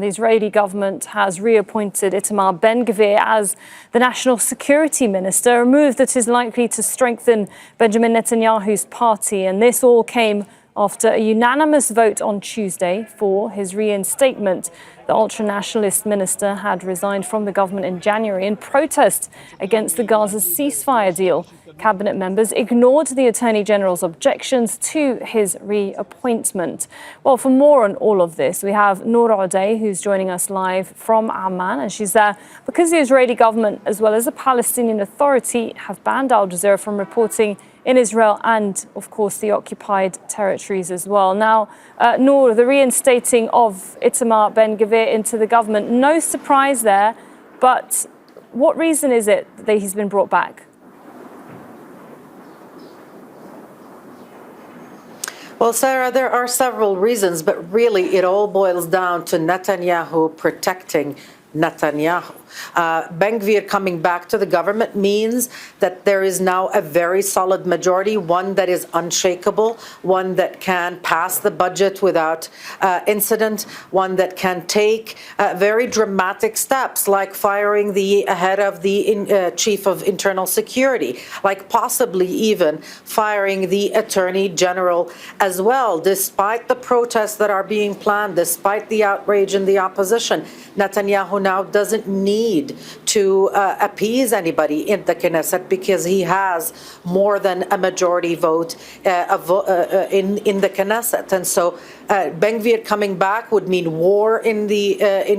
The Israeli government has reappointed Itamar Ben-Gvir as the National Security Minister, a move that is likely to strengthen Benjamin Netanyahu's party. And this all came after a unanimous vote on Tuesday for his reinstatement. The ultranationalist minister had resigned from the government in January in protest against the Gaza ceasefire deal. Cabinet members ignored the Attorney General's objections to his reappointment. Well, for more on all of this, we have Nour, who's joining us live from Amman, and she's there because the Israeli government, as well as the Palestinian Authority, have banned Al Jazeera from reporting in Israel and, of course, the occupied territories as well. Now, Nour, the reinstating of Itamar Ben-Gvir into the government, no surprise there, but what reason is it that he's been brought back? Well, Sarah, there are several reasons, but really it all boils down to Netanyahu protecting Netanyahu. Ben-Gvir coming back to the government means that there is now a very solid majority, one that is unshakable, one that can pass the budget without incident, one that can take very dramatic steps like firing the head of the chief of internal security, like possibly even firing the attorney general as well. Despite the protests that are being planned, despite the outrage in the opposition, Netanyahu now doesn't need to appease anybody in the Knesset because he has more than a majority vote in the Knesset. And so Ben-Gvir coming back would mean war in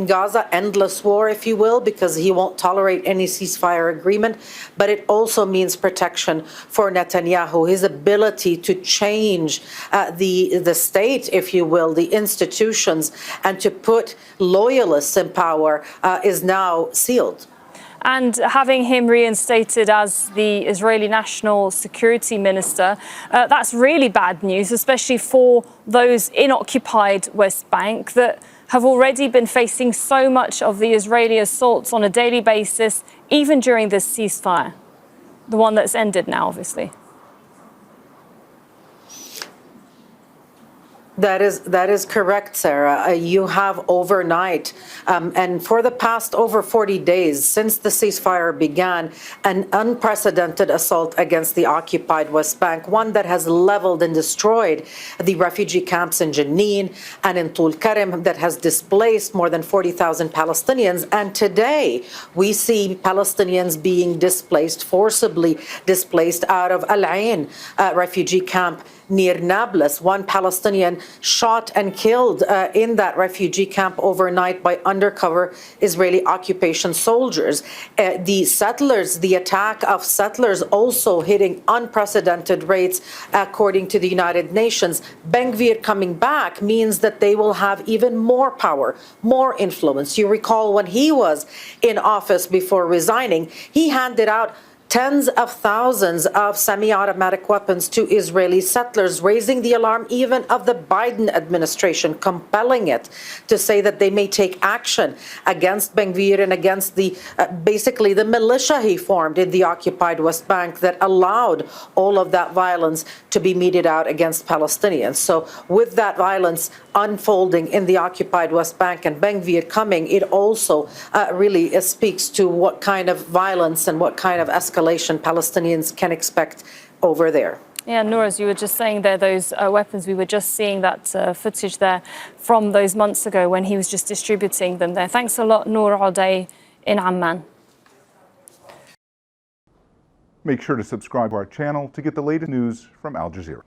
Gaza, endless war, if you will, because he won't tolerate any ceasefire agreement. But it also means protection for Netanyahu, his ability to change the state, if you will, the institutions, and to put loyalists in power is now sealed. And having him reinstated as the Israeli National Security Minister, that's really bad news, especially for those in occupied West Bank that have already been facing so much of the Israeli assaults on a daily basis, even during this ceasefire, the one that's ended now, obviously. That is correct, Sarah. You have overnight, and for the past over 40 days since the ceasefire began, an unprecedented assault against the occupied West Bank, one that has leveled and destroyed the refugee camps in Jenin and in Tul Karim, that has displaced more than 40,000 Palestinians. And today we see Palestinians being displaced, forcibly displaced out of Al Ain refugee camp near Nablus. One Palestinian shot and killed in that refugee camp overnight by undercover Israeli occupation soldiers. The settlers, the attack of settlers also hitting unprecedented rates according to the United Nations. Ben-Gvir coming back means that they will have even more power, more influence. You recall when he was in office before resigning, he handed out tens of thousands of semi-automatic weapons to Israeli settlers, raising the alarm even of the Biden administration, compelling it to say that they may take action against Ben-Gvir and against the basically the militia he formed in the occupied West Bank that allowed all of that violence to be meted out against Palestinians. So with that violence unfolding in the occupied West Bank and Ben-Gvir coming, it also really speaks to what kind of violence and what kind of escalation Palestinians can expect over there. Yeah, Nour, as you were just saying there, those weapons, we were just seeing that footage there from those months ago when he was just distributing them there. Thanks a lot, Nour Odeh in Amman. Make sure to subscribe to our channel to get the latest news from Al Jazeera.